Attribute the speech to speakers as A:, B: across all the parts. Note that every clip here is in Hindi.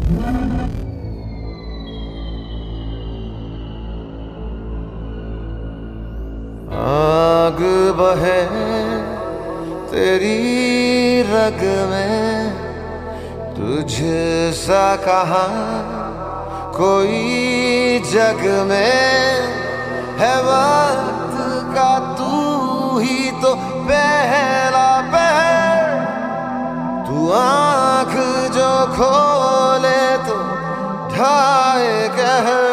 A: आग बहे तेरी रग में, तुझसा कहाँ कोई जग में है। वक्त का तू ही तो पहला पहर, तू आँख जो खोले तो ढाए कहर।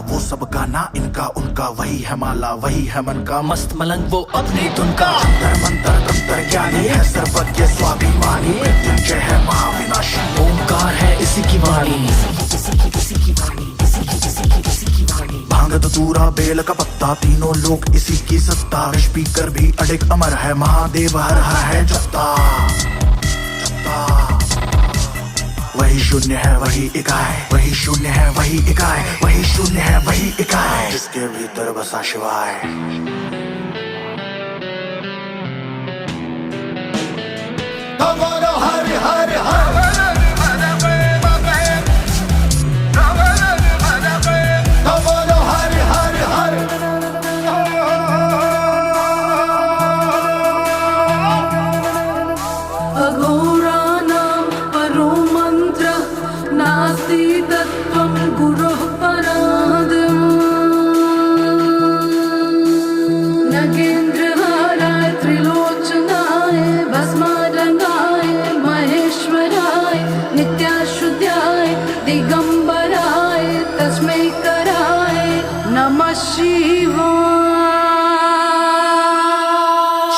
B: वो सबका ना इनका उनका, वही है माला वही है मन का, मस्त मलंग वो अपनी धुन का। अंतर मंतर तंत्र ज्ञानी है सर्वज्ञ स्वाभिमानी, मृत्युंजय है महाविनाशी, ओंकार है इसी की वाणी। भांग धतूरा बेल का पत्ता, तीनों लोग इसी की सत्ता। स्पीकर भी अडिग अमर है, महादेव हर हर है जपता। वही शून्य है वही इकाई, वही शून्य है वही इकाई, वही शून्य है वही इकाई, जिसके भीतर बसा शिवाय। हर हर हर
C: दिगंबराय तस्मै कराय नमः शिवाय।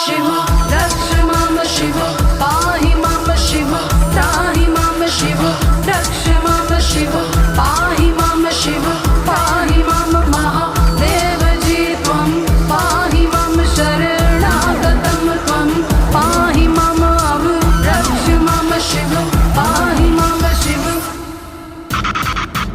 C: शिव रक्ष माम शिव, पाहि माम शिव, त्राहि माम शिव, रक्ष माम शिव, पाहि माम शिव, पाहि माम महादेव जी त्वं, पाहि माम शरणागतं त्वं, पाहि माम अव, रक्ष माम शिव, पाहि माम शिव।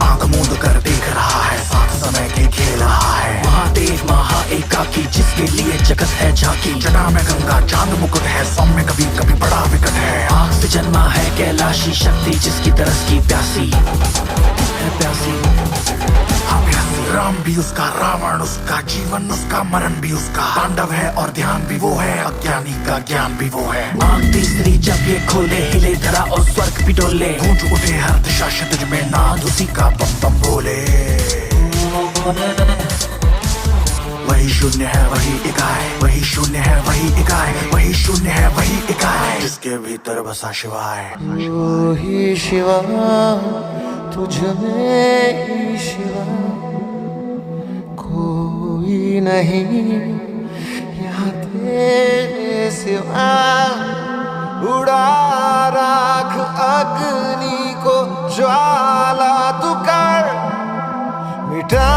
B: आंख मूंद कर देख रहा है, साथ समय के खेल रहा है, महादेव महा एकाकी, जिसके लिए जगत है झांकी। जटा में गंगा चांद मुकुट है, सौम्य कभी कभी बड़ा विकट है। आग से जन्मा है कैलाशी, शक्ति जिसकी तरस की प्यासी है, प्यासी हाँ प्यासी। राम भी उसका, रावण उसका, जीवन उसका, मरण भी उसका। तांडव है और ध्यान भी वो है, अज्ञानी का ज्ञान भी वो है। आंख तीसरी जब ये खोले, हिले धरा और स्वर्ग भी डोले। गूंज उठे हर दिशा क्षितिज में, नाद उसी का बम बम बोले। वही शून्य है वही इकाई, वही शून्य है वही इकाई, वही शून्य है वही इकाई, जिसके भीतर बसा शिवाय।
A: तू ही शिवा, तुझ में ही शिवा, कोई नहीं यहाँ तेरे सिवा। उड़ा राख अग्नि को ज्वाला तू कर, मिटा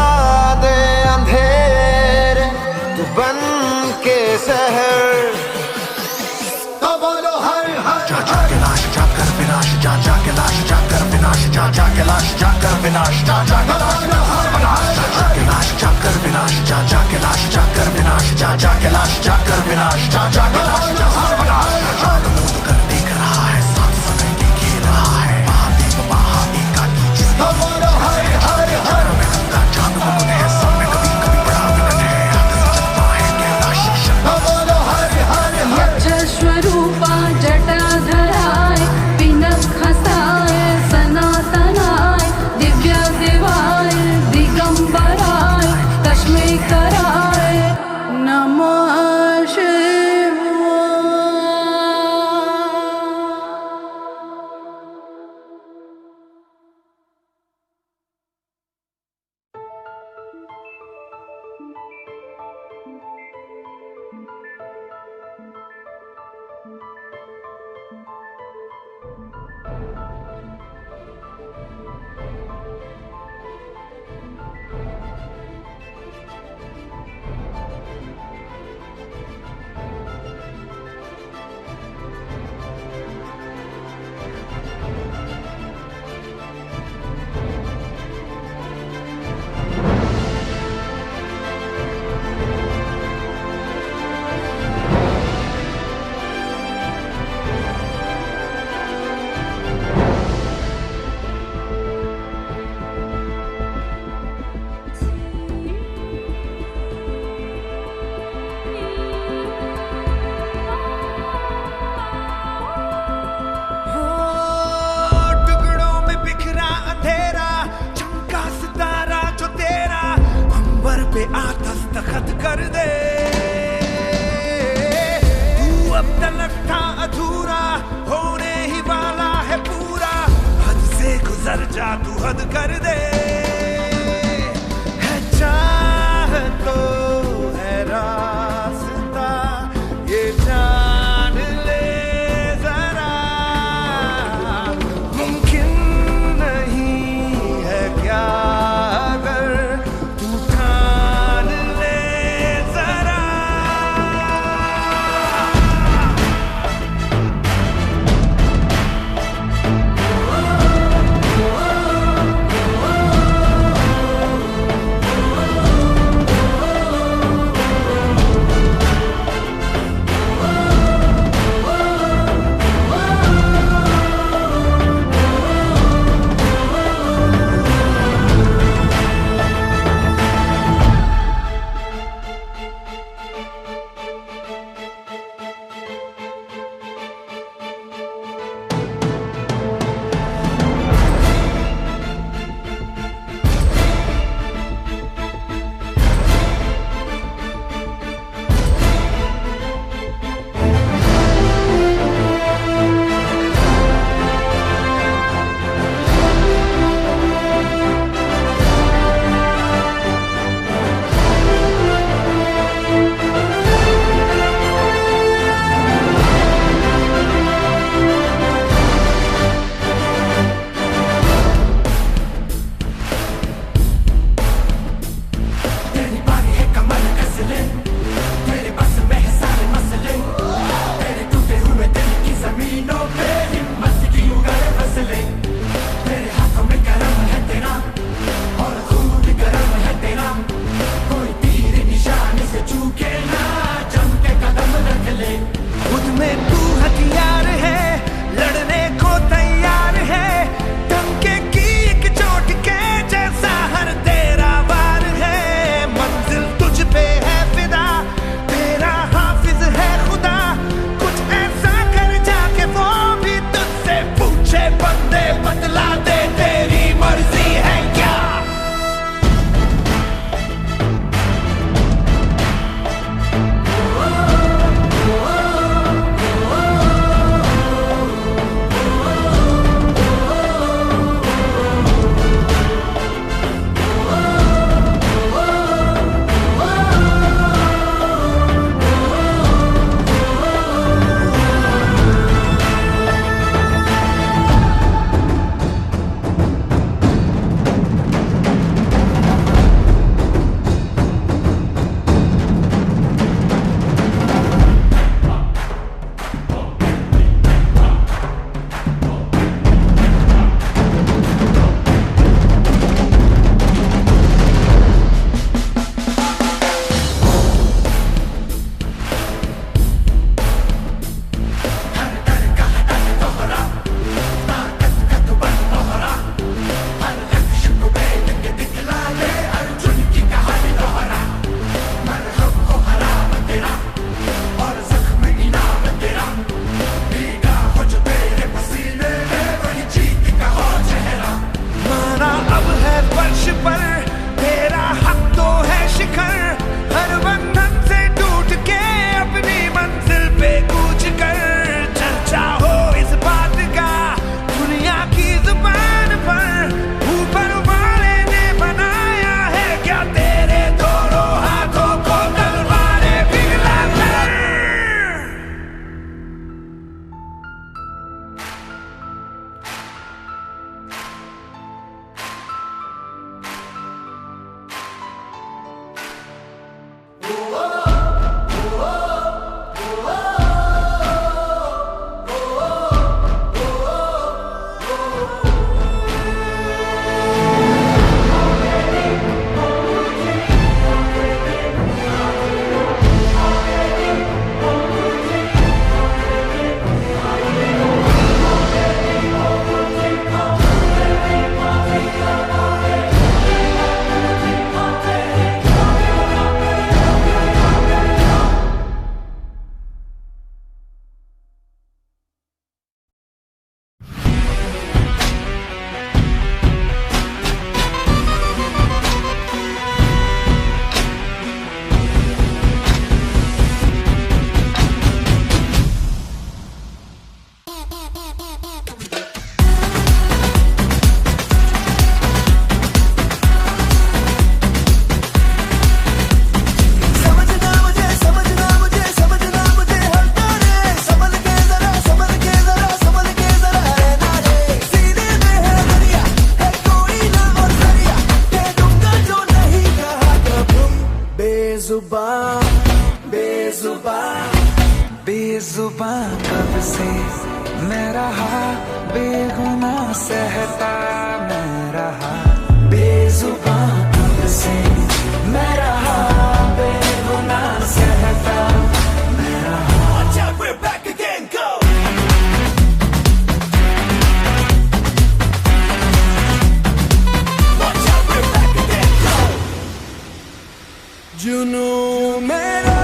A: दे अंधेरे तू बन के शहर।
B: तो बोलो हर हर। जा जा के लाश जा कर विनाश, जा जा के लाश जा कर विनाश, जा जा के लाश जा कर विनाश, जा जा के लाश जा के लाश जा कर विनाश, जा जा के लाश जा कर विनाश, जा जा के लाश जा कर विनाश, जा जा के लाश जा कर विनाश। आग मूंद कर देख रहा है, साथ समय के खेल रहा है, महादेव महा एकाकी, जिसके बोलो हर हर हर। में गंगा चांद मुकुट है, सब में कभी कभी बड़ा विकट है। आग से जन्मा है कैलाशी, शक्ति बोलो हर हर हर।
C: स्वरूपा जटाधराय, पिनक हसाय सनातनाय, दिव्य देवाय दिगंबराय तस्मै कराय नमः शिवाय।
A: दस्तखत कर दे। तू अब तलक था अधूरा, होने ही वाला है पूरा। हद से गुजर जा, तू हद कर दे। है चाह तो है रास्ता, ये जान ले जरा। मुमकिन नहीं है क्या अगर तू ठान ले जरा।
D: बेजुबां कब से मैं रहा, बेगुनाह सहता मैं रहा। बेजुबां कब से मैं रहा, बेगुनाह सहता मैं रहा।
A: Watch out, we're back again, go! Watch out, we're back again, go! जुनू मेरा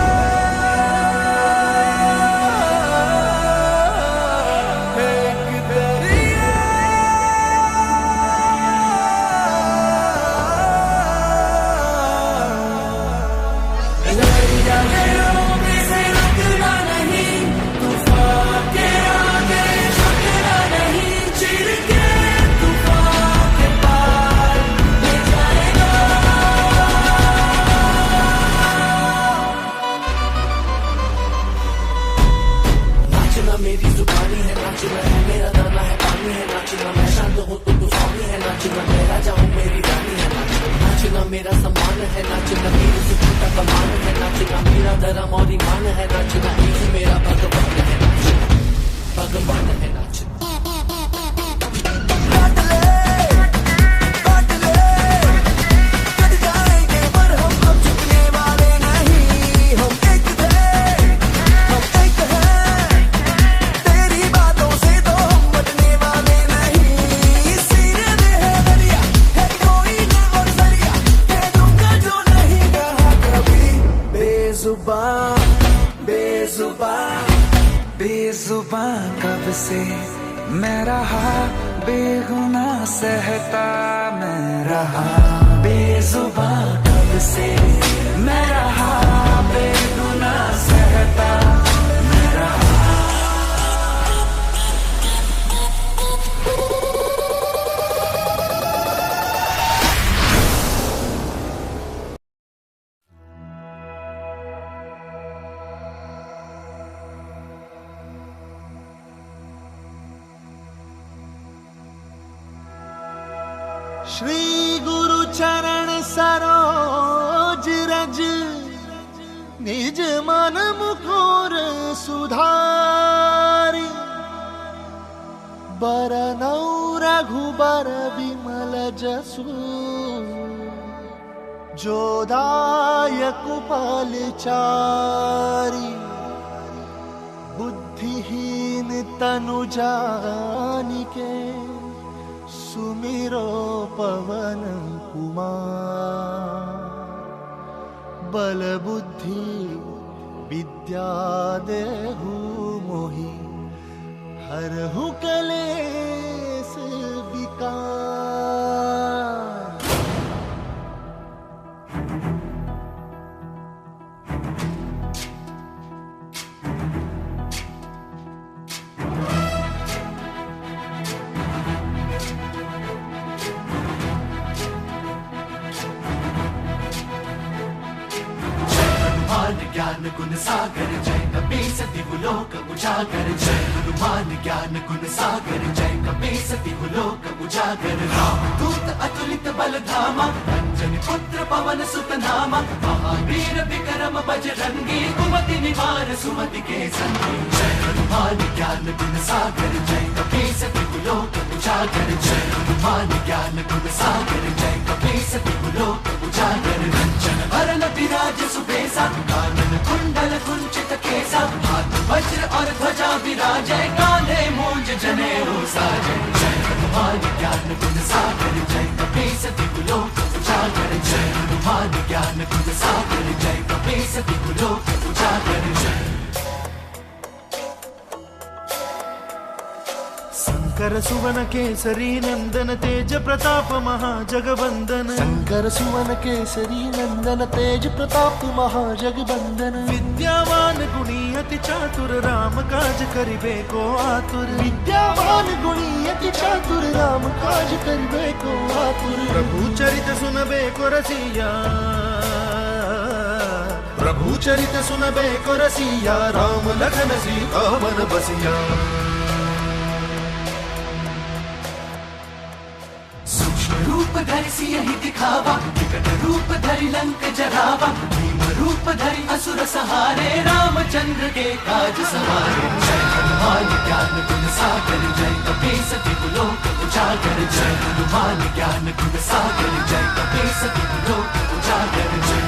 A: मेरी जुबानी है, नाचना है मेरा दाना है, पानी है नाचना। मैं शांत हूँ तो तूफानी है नाचना। मैं राजा हूँ मेरी रानी है नाचना। मेरा सम्मान है नाचना, मेरी सुकून का कमान है नाचना। मेरा धर्म और ईमान है नाचना। एक ही मेरा भगवान है नाचना, भगवान है नाचना।
D: बेजुबां कब से मैं रहा, बेगुनाह सहता मैं रहा। बेजुबां कब से मैं रहा, बेगुनाह सहता मैं रहा।
A: श्री गुरु चरण सरोज रज, निज मन मुकुर सुधारी। बरनौ रघुबर विमल जसु, जो दायक फलचारी। बुद्धिहीन तनु जानिके, सुमिरो पवन कुमार। बल बुद्धि विद्या देहु मोहि, हरहु कलेस विकार।
B: ज्ञान गुण सागर जय कपी सती लोक उजागर। जय हनुमान ज्ञान गुण सागर जय कपी सती लोक उजागर। राम दूत अतुलित बल धामा, अंजनी पुत्र पवन सुत नामा। महावीर विक्रम बजरंगी, कुमति निवार सुमति के संगी। जय हनुमान ज्ञान गुण सागर जय कपी सती लोक उजागर। जय हनुमान ज्ञान गुण सागर जय कपी सती लोक उजागर। रंजन वरन विराज सुबेसा, कानन कुंडल कुंचित केसा। हाथ वज्र और ध्वजा विराजय, कांधे मूंज जनेऊ साजय। जय हनुमान ज्ञान गुण सागर जय कपी सती लोक उजागर। जय हनुमान ज्ञान गुण सागर जय कपी सती लोक उजागर। जय
A: शंकर सुवन केसरी नंदन, तेज प्रताप महाजगवंदन। शंकर सुवन केसरी नंदन, तेज प्रताप महाजगवंदन। विद्यावान गुणी अति चातुर, राम काज करिबे को आतुर। विद्यावान गुणी अति चातुर, राम काज करिबे को आतुर। प्रभु चरित सुनबे को रसिया, प्रभु चरित सुनबे को रसिया। राम लखन सीता मन बसिया।
B: रूप धरि सियहि दिखावा, विकट रूप धरि लंक जरावा। भीम रूप धरि असुर सहारे, राम
A: चंद्र के काज सवारे, जय हनुमान ज्ञान गुण सागर, जय कपीस तिहु लोक उजागर, जय हनुमान ज्ञान गुण सागर, जय कपीस तिहु लोक उजागर, जय।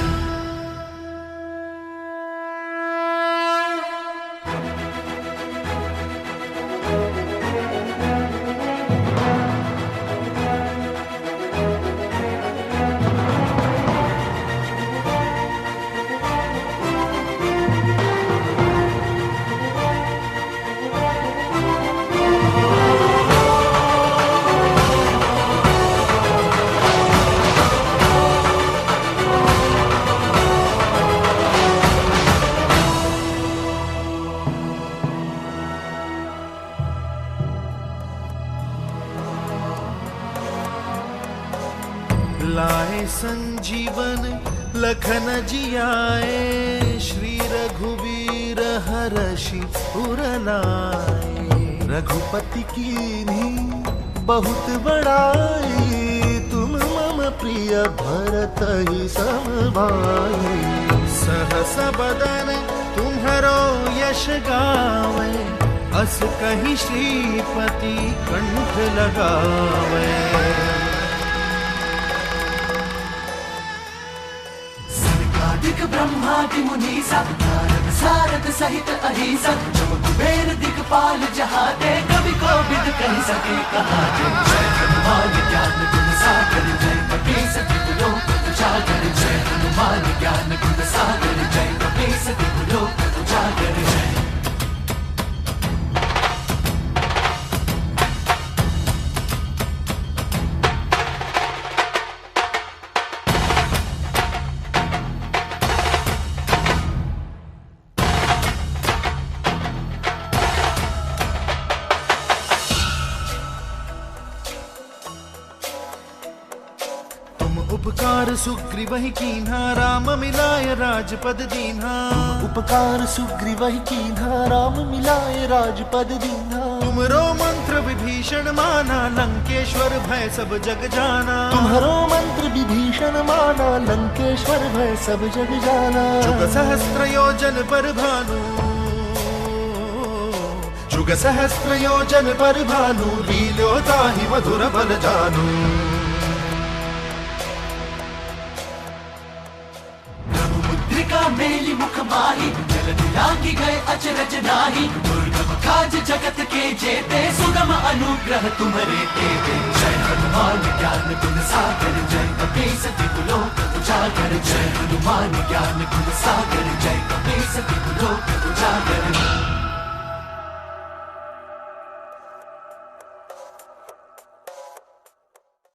A: लाए संजीवन लखन जियाए, श्री रघुवीर हरषि उर लाए। रघुपति कीन्ही बहुत बड़ाई, तुम मम प्रिय भरत ही सम भाई। सहस बदन तुम्हरो यश गावे, अस कहीं श्रीपति कंठ लगावे। दिक ब्रह्मादि मुनीसा, नारद सारद सहित अहिसा, जम कुबेर दिक्पाल जहाते, कवि कोविद कहि सके कहाते। जय हनुमान ज्ञान गुण सागर, जय कपीस तिहु लोक उजागर, जय हनुमान ज्ञान गुण सागर, जय कपीस तिहु लोक उजागर, जय। उपकार सुग्रीवहि कीन्हा, राम मिलाय राजपद दीन्हा।
B: उपकार सुग्रीवहि कीन्हा, राम मिलाय राजपद दीन्हा।
A: तुमरो मंत्र विभीषण माना, लंकेश्वर भय सब जग जाना।
B: तुम्हारो मंत्र विभीषण माना, लंकेश्वर भय सब जग जाना।
A: जुग सहस्त्र योजन पर भानु, जुग सहस्त्र योजन पर भानु, लील्यो ताहि मधुर बल जानु। मेली मुख माही, जल दिलांगी गए अचरज नाही। दुर्गम काज जगत के जेते, सुगम अनुग्रह तुम्हारे तेते। जय हनुमान ज्ञान गुण सागर, जय कपीस तिहु लोक उजागर, जय हनुमान ज्ञान गुण सागर।